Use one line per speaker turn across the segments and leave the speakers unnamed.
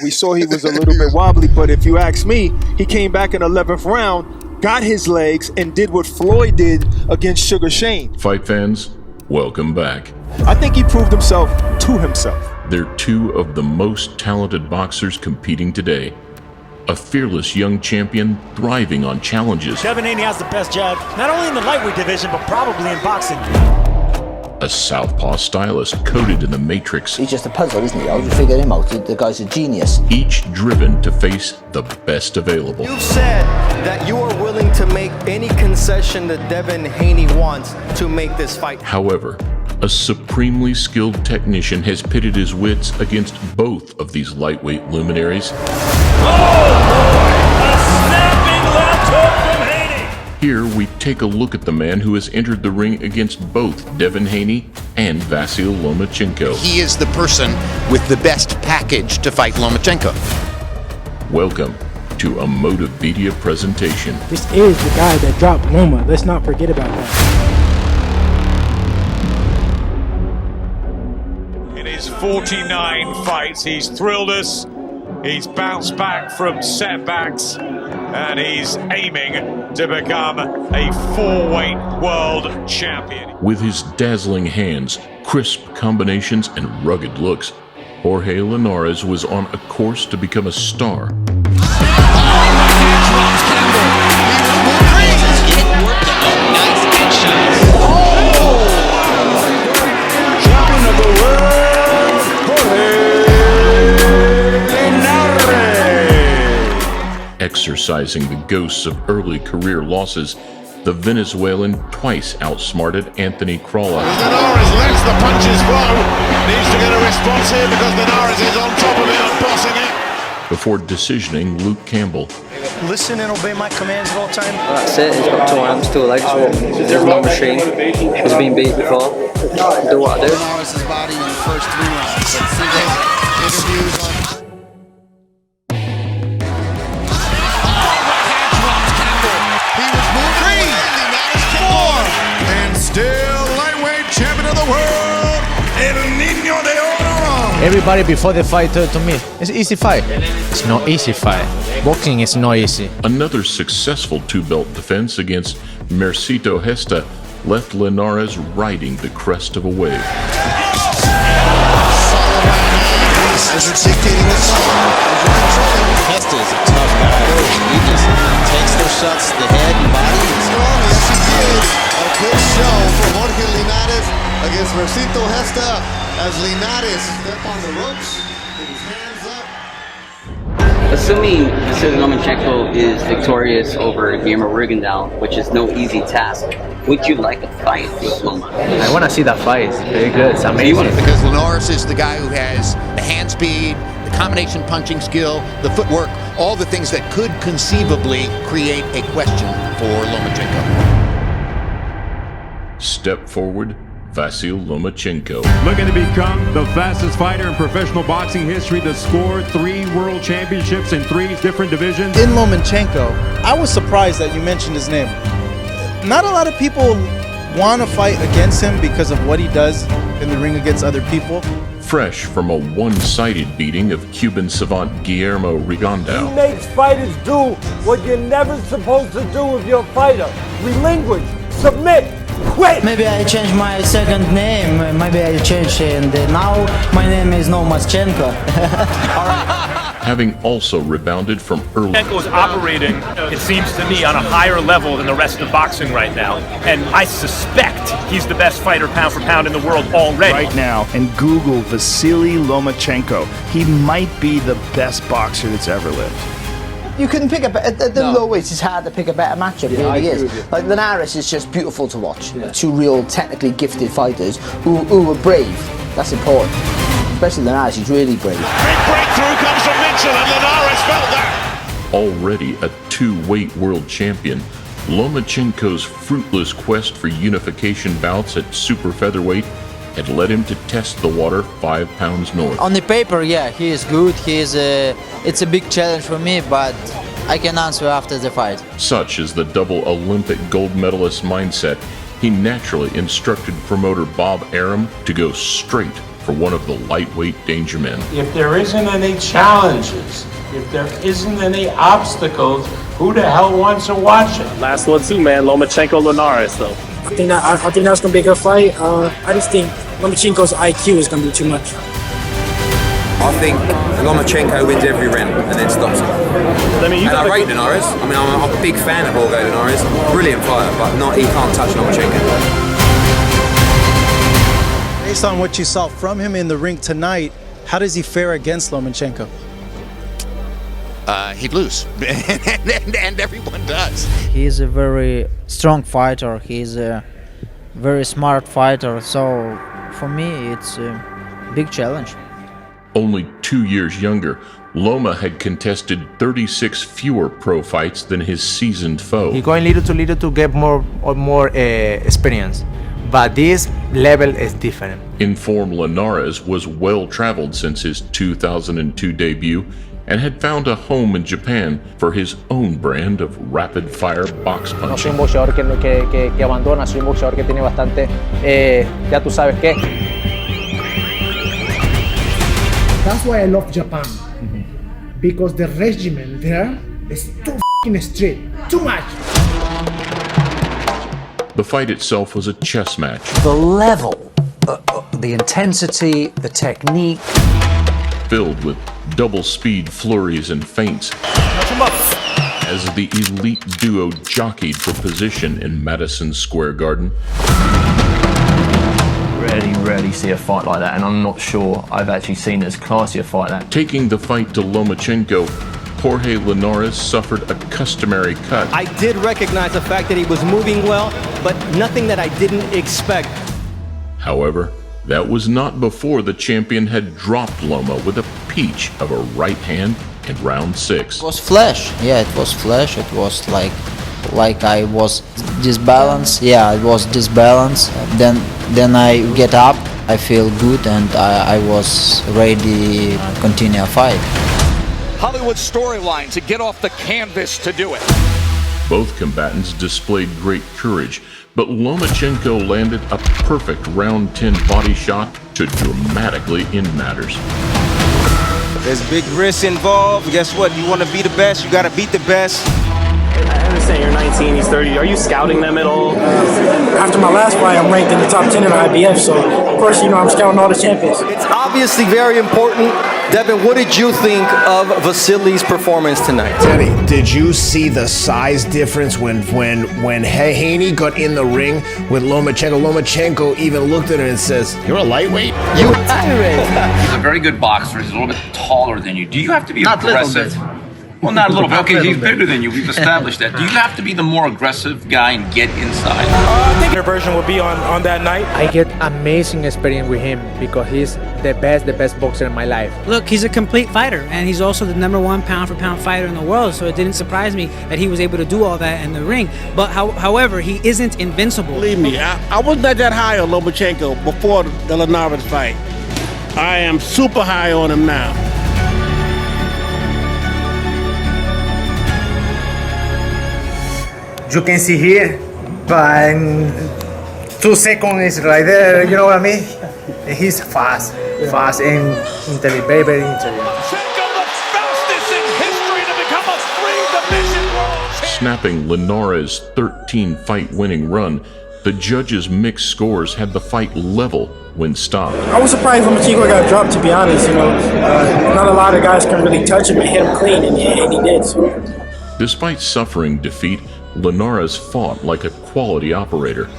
We saw he was a little bit wobbly, but if you ask me, he came back in the 11th round, got his legs, and did what Floyd did against Sugar Shane.
Fight fans, welcome back.
I think he proved himself to himself.
They're two of the most talented boxers competing today. A fearless young champion thriving on challenges.
Devin Haney has the best jab, not only in the lightweight division, but probably in boxing.
A southpaw stylist coded in the matrix.
He's just a puzzle, isn't he? You figured him out. The guy's a genius.
Each driven to face the best available.
You've said that you are willing to make any concession that Devin Haney wants to make this fight.
However, a supremely skilled technician has pitted his wits against both of these lightweight luminaries.
Oh boy! A snapping left hook from Haney!
Here we take a look at the man who has entered the ring against both Devin Haney and Vasyl Lomachenko.
He is the person with the best package to fight Lomachenko.
Welcome to a Motivedia presentation.
This is the guy that dropped Loma. Let's not forget about that.
In his 49 fights, he's thrilled us. He's bounced back from setbacks, and he's aiming to become a four-weight world champion.
With his dazzling hands, crisp combinations, and rugged looks, Jorge Linares was on a course to become a star. Exercising the ghosts of early career losses, the Venezuelan twice outsmarted Anthony Crawler.
Linares lets the punches flow. Needs to get a response here because Linares is on top of it and bossing it.
Before decisioning Luke Campbell.
Listen and obey my commands at all times.
That's it, he's got two arms, two legs. There's no machine. He's been beat before. Do what I do.
Linares' body in the first 3 rounds. Let's see the interviews on.
Everybody before the fight told to me, it's an easy fight. It's not easy fight. Boxing is not easy.
Another successful two-belt defense against Mercito Gesta left Linares riding the crest of a wave.
Gesta is a tough guy. He just takes those shots to the head and body.
Yes, he did. A good show for Jorge Linares against Mercito Gesta. As Linares step on the ropes, with his hands up.
Assuming Vasyl Lomachenko is victorious over Guillermo Rigondeaux, which is no easy task, would you like a fight with Loma?
I want to see that fight. It's very good. It's amazing.
Because Linares is the guy who has the hand speed, the combination punching skill, the footwork, all the things that could conceivably create a question for Lomachenko.
Step forward, Vasyl Lomachenko.
Looking to become the fastest fighter in professional boxing history to score 3 world championships in 3 different divisions.
In Lomachenko, I was surprised that you mentioned his name. Not a lot of people want to fight against him because of what he does in the ring against other people.
Fresh from a one-sided beating of Cuban savant Guillermo Rigondeaux.
He makes fighters do what you're never supposed to do with your fighter. Relinquish, submit, quit.
Maybe I change my second name. Maybe I change and now my name is Lomachenko.
Having also rebounded from early.
Lomachenko is operating, it seems to me, on a higher level than the rest of boxing right now. And I suspect he's the best fighter pound for pound in the world already.
Right now, and Google Vasyl Lomachenko. He might be the best boxer that's ever lived.
You couldn't pick at the low weights. It's hard to pick a better matchup. It really is. Like Linares is just beautiful to watch. Yeah. 2 real technically gifted fighters who are brave. That's important. Especially Linares, he's really brave.
Big breakthrough comes from Mitchell, and Linares felt that.
Already a 2-weight world champion, Lomachenko's fruitless quest for unification bouts at super featherweight had led him to test the water 5 pounds north.
On the paper, yeah, he is good. It's a big challenge for me, but I can answer after the fight.
Such is the double Olympic gold medalist mindset, he naturally instructed promoter Bob Arum to go straight for one of the lightweight danger men.
If there isn't any challenges, if there isn't any obstacles, who the hell wants to watch it?
Last one too, man. Lomachenko Linares, though.
I think that's gonna be a good fight. I just think Lomachenko's IQ is gonna be too much.
I think Lomachenko wins every round and then stops him. I rate Linares. I mean, I'm a big fan of Jorge Linares. Brilliant fighter, but he can't touch Lomachenko.
Based on what you saw from him in the ring tonight, how does he fare against Lomachenko?
He'd lose, and everyone does.
He's a very strong fighter. He's a very smart fighter. So for me, it's a big challenge.
Only 2 years younger, Loma had contested 36 fewer pro fights than his seasoned foe.
He's going little to get more experience, but this level is different.
Informed Linares was well-traveled since his 2002 debut and had found a home in Japan for his own brand of rapid-fire box punching.
No soy un boxeador que abandona, soy un boxeador que tiene bastante, ya tú sabes qué.
That's why I love Japan, because the regimen there is too f***ing strict, too much.
The fight itself was a chess match.
The level, the intensity, the technique.
Filled with double-speed flurries and feints. As the elite duo jockeyed for position in Madison Square Garden.
Rarely see a fight like that, and I'm not sure I've actually seen as classy a fight like that.
Taking the fight to Lomachenko, Jorge Linares suffered a customary cut.
I did recognize the fact that he was moving well, but nothing that I didn't expect.
However, that was not before the champion had dropped Loma with a peach of a right hand in round 6.
It was flash. Yeah, it was flash. It was like I was disbalanced. Yeah, it was disbalanced. Then I get up, I feel good, and I was ready to continue a fight.
Hollywood storyline to get off the canvas to do it.
Both combatants displayed great courage, but Lomachenko landed a perfect round 10 body shot to dramatically end matters.
There's big risks involved. Guess what? You want to be the best, you got to beat the best.
I understand you're 19, he's 30. Are you scouting them at all?
After my last fight, I'm ranked in the top 10 in the IBF, so of course, I'm scouting all the champions.
It's obviously very important. Devin, what did you think of Vasily's performance tonight?
Teddy, did you see the size difference when Haney got in the ring with Lomachenko? Lomachenko even looked at him and says, "You're a lightweight? You
He's a very good boxer. He's a little bit taller than you. Do you have to be aggressive? Well, not a little bit. Okay, he's bigger than you. We've established that. Do you have to be the more aggressive guy and get inside?
I think your version will be on that night.
I get amazing experience with him because he's the best boxer in my life.
Look, he's a complete fighter, and he's also the #1 pound-for-pound fighter in the world, so it didn't surprise me that he was able to do all that in the ring. But however, he isn't invincible.
Believe me, I wasn't that high on Lomachenko before the Linares fight. I am super high on him now.
You can see here, but in 2 seconds is right there, you know what I mean? He's fast and intelligent, very intelligent.
Snapping Linares' 13-fight winning run, the judges' mixed scores had the fight level when stopped.
I was surprised Lomachenko got dropped, to be honest. Not a lot of guys can really touch him and hit him clean, and he did. So.
Despite suffering defeat, Linares fought like a quality operator,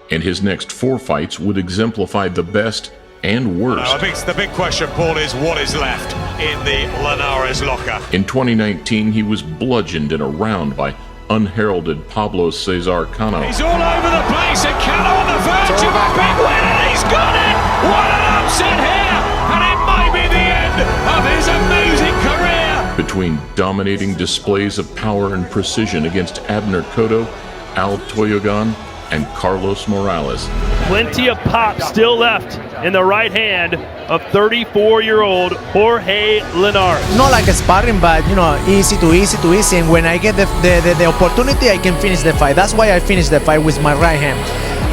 and his next 4 fights would exemplify the best and worst.
I think the big question, Paul, is what is left in the Linares locker.
In 2019, he was bludgeoned in a round by unheralded Pablo Cesar Cano.
He's all over the place, and Cano on the verge of a big win, and he's got it! What an upset here! And it might be the end of his amazing career!
Between dominating displays of power and precision against Abner Cotto, Al Toyogan, and Carlos Morales.
Plenty of pop still left in the right hand of 34-year-old Jorge Linares.
Not like a sparring, but easy to easy. And when I get the opportunity, I can finish the fight. That's why I finished the fight with my right hand.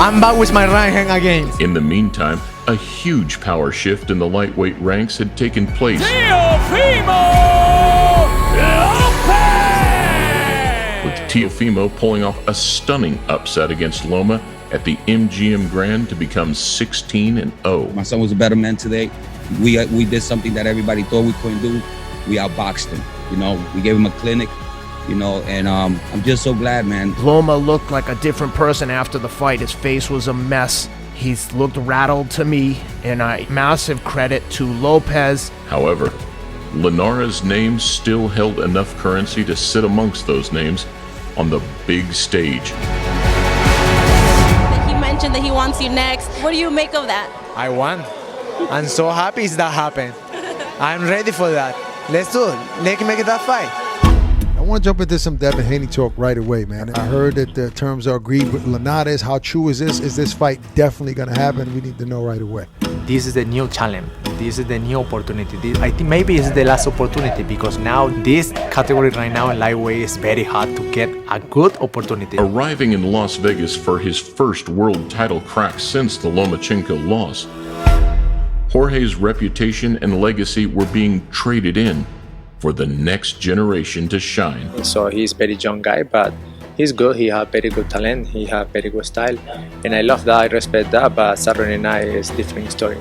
I'm back with my right hand again.
In the meantime, A huge power shift in the lightweight ranks had taken place, with Teofimo pulling off a stunning upset against Loma at the MGM Grand to become 16-0.
My son was a better man today. We did something that everybody thought we couldn't do. We outboxed him. You know, we gave him a clinic. You know, and I'm just so glad, man.
Loma looked like a different person after the fight. His face was a mess. He's looked rattled to me, and massive credit to Lopez.
However, Linares' name still held enough currency to sit amongst those names on the big stage.
He mentioned that he wants you next. What do you make of that?
I won. I'm so happy that happened. I'm ready for that. Let's do it. Let's make that fight.
I want to jump into some Devin Haney talk right away, man. I heard that the terms are agreed with Linares. How true is this? Is this fight definitely going to happen? We need to know right away.
This is the new challenge. This is the new opportunity. I think maybe it's the last opportunity because now this category right now in lightweight is very hard to get a good opportunity.
Arriving in Las Vegas for his first world title crack since the Lomachenko loss, Jorge's reputation and legacy were being traded in for the next generation to shine.
So he's very young guy, but he's good. He has very good talent. He has very good style, and I love that. I respect that. But Saturday night is different story.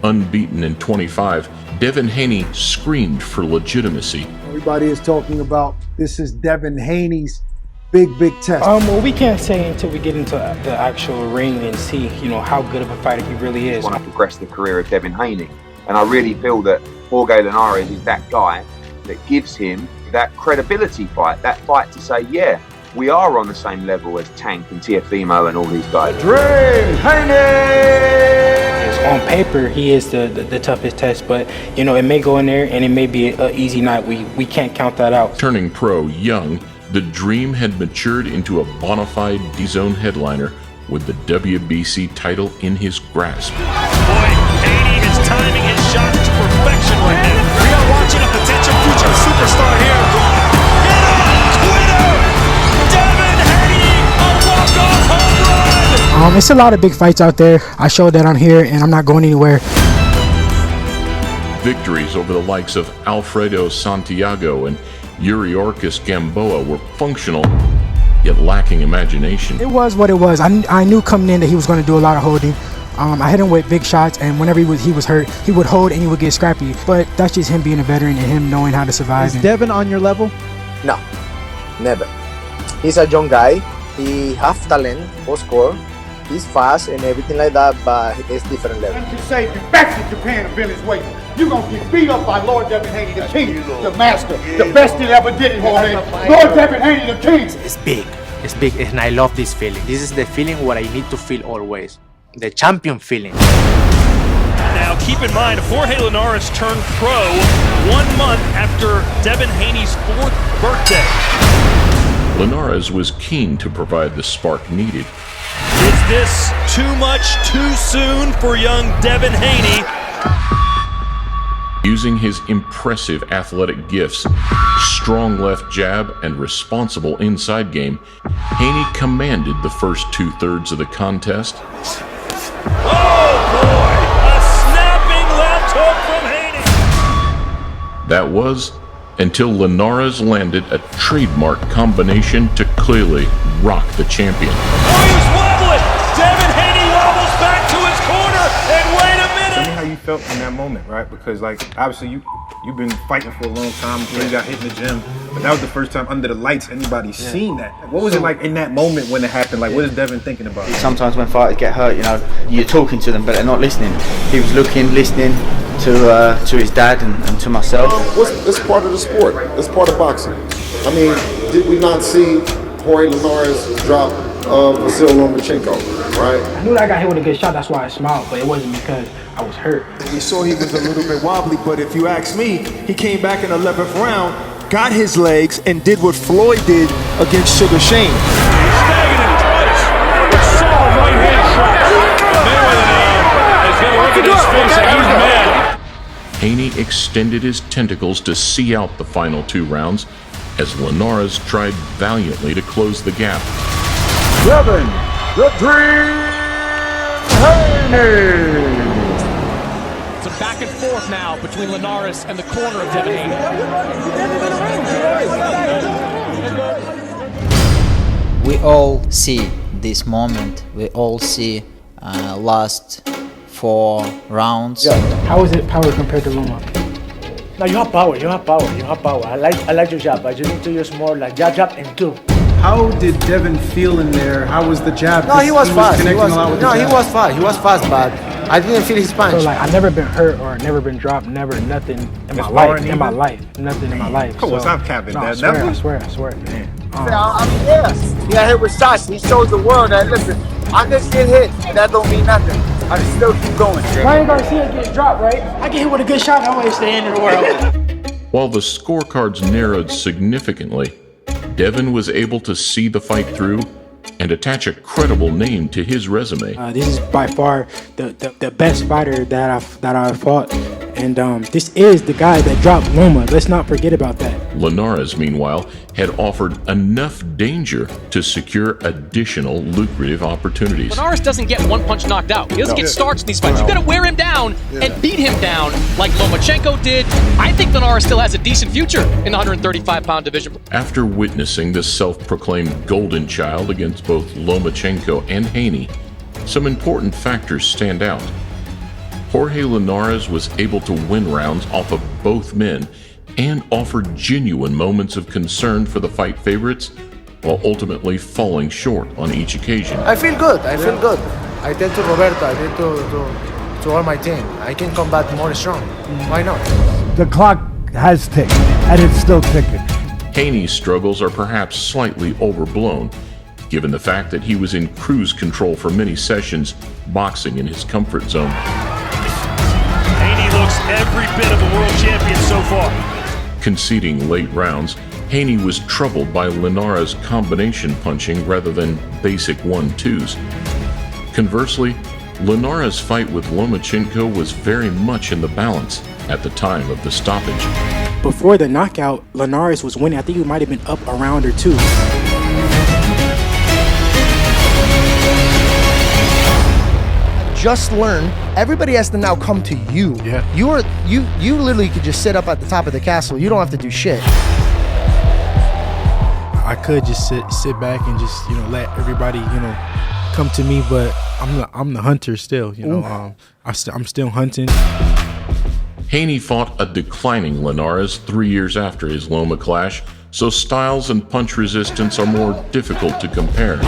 Unbeaten in 25, Devin Haney screamed for legitimacy.
Everybody is talking about this is Devin Haney's big test.
Well, we can't say until we get into the actual ring and see, you know, how good of a fighter he really is.
I want to progress the career of Devin Haney, and I really feel that Jorge Linares is that guy that gives him that credibility fight, that fight to say, yeah, we are on the same level as Tank and Teofimo and all these guys.
Devin Haney!
On paper, he is the toughest test, but, you know, it may go in there and it may be an easy night. We can't count that out.
Turning pro young, the dream had matured into a bona fide D-Zone headliner with the WBC title in his grasp.
Boy, Haney is timing his shots to perfection right now. We are watching a potential future superstar here. Get on Twitter! Devin Haney, a walk-off home run!
It's a lot of big fights out there. I showed that I'm here and I'm not going anywhere.
Victories over the likes of Alfredo Santiago and Yuriorkis Gamboa were functional, yet lacking imagination.
It was what it was. I knew coming in that he was going to do a lot of holding. I hit him with big shots, and whenever he was hurt, he would hold and he would get scrappy. But that's just him being a veteran and him knowing how to survive.
Is Devin on your level?
No, never. He's a young guy. He has talent for score. He's fast and everything like that, but it's different level.
You say you back to Japan and Venezuela. You're going to get beat up by Lord Devin Haney, the king, the master, the best that ever did it, Jorge. Lord Devin Haney, the king.
It's big, and I love this feeling. This is the feeling what I need to feel always. The champion feeling.
Now keep in mind, Jorge Linares turned pro 1 month after Devin Haney's 4th birthday.
Linares was keen to provide the spark needed.
Is this too much too soon for young Devin Haney?
Using his impressive athletic gifts, strong left jab, and responsible inside game, Haney commanded the first 2/3 of the contest.
Oh boy! A snapping left hook from Haney!
That was until Linares landed a trademark combination to clearly rock the champion.
Oh, he's wobbling! Devin Haney wobbles back to his corner, and wait a minute!
Tell me how you felt in that moment, right? Because, like, obviously you've been fighting for a long time. You got hit in the gym, but that was the first time under the lights anybody's seen that. What was it like in that moment when it happened? Like, what is Devin thinking about?
Sometimes when fighters get hurt, you know, you're talking to them, but they're not listening. He was looking, listening to his dad and to myself.
It's part of the sport. It's part of boxing. I mean, did we not see Jorge Linares drop Vasil Lomachenko, right?
I knew that guy hit with a good shot, that's why I smiled, but it wasn't because I was hurt.
We saw he was a little bit wobbly, but if you ask me, he came back in the 11th round, got his legs, and did what Floyd did against Sugar Shane.
He's snagging him twice with solid right-hand shots. Mayweather now is going to look at his face and he's mad.
Haney extended his tentacles to see out the final 2 rounds as Linares tried valiantly to close the gap.
Devin, the Dream Haney!
Back and forth now between Linares and the corner of Devin Haney.
We all see this moment. We all see last 4 rounds.
Yeah. How is it power compared to Loma?
No, you have power. You have power. You have power. I like your jab, but you need to use more like jab and 2.
How did Devin feel in there? How was the jab?
No, he was fast.
He
was fast. He was fast, but I didn't feel his punch.
So like, I've never been hurt or never been dropped. Never nothing in my life. Nothing in my life.
Come on, stop capping that.
I swear, man.
He got hit with shots. He shows the world that, listen, I just get hit. That don't mean nothing. I just still keep going.
Ryan Garcia gets dropped, right? I get hit with a good shot. I always stay in the world.
While the scorecards narrowed significantly, Devin was able to see the fight through and attach a credible name to his resume.
This is by far the best fighter that I've fought, and this is the guy that dropped Loma. Let's not forget about that.
Linares, meanwhile, had offered enough danger to secure additional lucrative opportunities.
Linares doesn't get one punch knocked out. He doesn't get starts in these fights. You got to wear him down and beat him down like Lomachenko did. I think Linares still has a decent future in the 135-pound division.
After witnessing the self-proclaimed golden child against both Lomachenko and Haney, some important factors stand out. Jorge Linares was able to win rounds off of both men and offered genuine moments of concern for the fight favorites, while ultimately falling short on each occasion.
I feel good. I tell to Roberto, I tell to all my team, I can come back more strong. Why not?
The clock has ticked, and it's still ticking.
Haney's struggles are perhaps slightly overblown, given the fact that he was in cruise control for many sessions, boxing in his comfort zone.
Haney looks every bit of a world champion so far.
Conceding late rounds, Haney was troubled by Linares' combination punching rather than basic 1-2s. Conversely, Linares' fight with Lomachenko was very much in the balance at the time of the stoppage.
Before the knockout, Linares was winning. I think he might have been up a round or 2.
Just learn. Everybody has to now come to you.
Yeah.
You literally could just sit up at the top of the castle. You don't have to do shit.
I could just sit back and just let everybody come to me, but I'm the hunter still. I'm still hunting.
Haney fought a declining Linares 3 years after his Loma clash, so styles and punch resistance are more difficult to compare.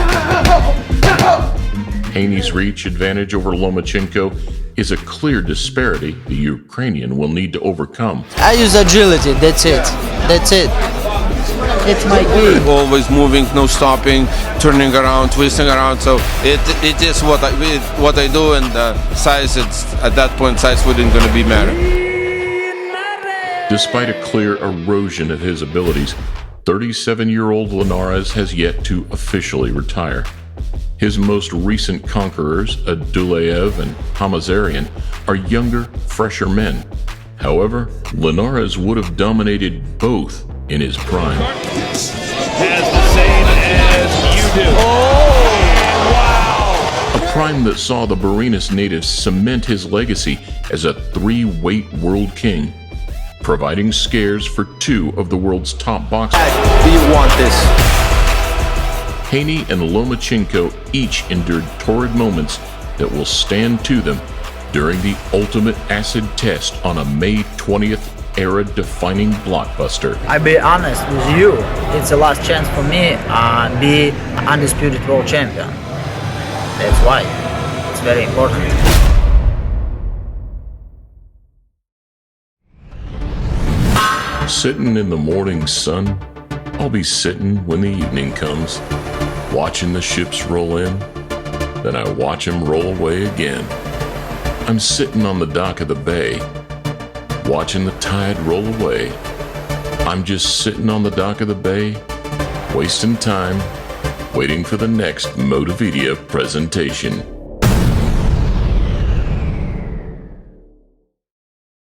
Haney's reach advantage over Lomachenko is a clear disparity the Ukrainian will need to overcome.
I use agility, that's it. It's my game.
Always moving, no stopping, turning around, twisting around. So it is what I do, and size. At that point, size wouldn't going to be matter.
Despite a clear erosion of his abilities, 37-year-old Linares has yet to officially retire. His most recent conquerors, Adulev and Hamazarian, are younger, fresher men. However, Linares would have dominated both in his prime.
Has the same as you do. Oh, wow!
A prime that saw the Barinas native cement his legacy as a 3-weight world king, providing scares for 2 of the world's top boxers.
Do you want this?
Haney and Lomachenko each endured torrid moments that will stand to them during the ultimate acid test on a May 20th era-defining blockbuster.
I'll be honest with you, it's the last chance for me to be undisputed world champion. That's why it's very important.
Sitting in the morning sun, I'll be sitting when the evening comes, watching the ships roll in, then I watch them roll away again. I'm sitting on the dock of the bay, watching the tide roll away. I'm just sitting on the dock of the bay, wasting time, waiting for the next Motivedia presentation.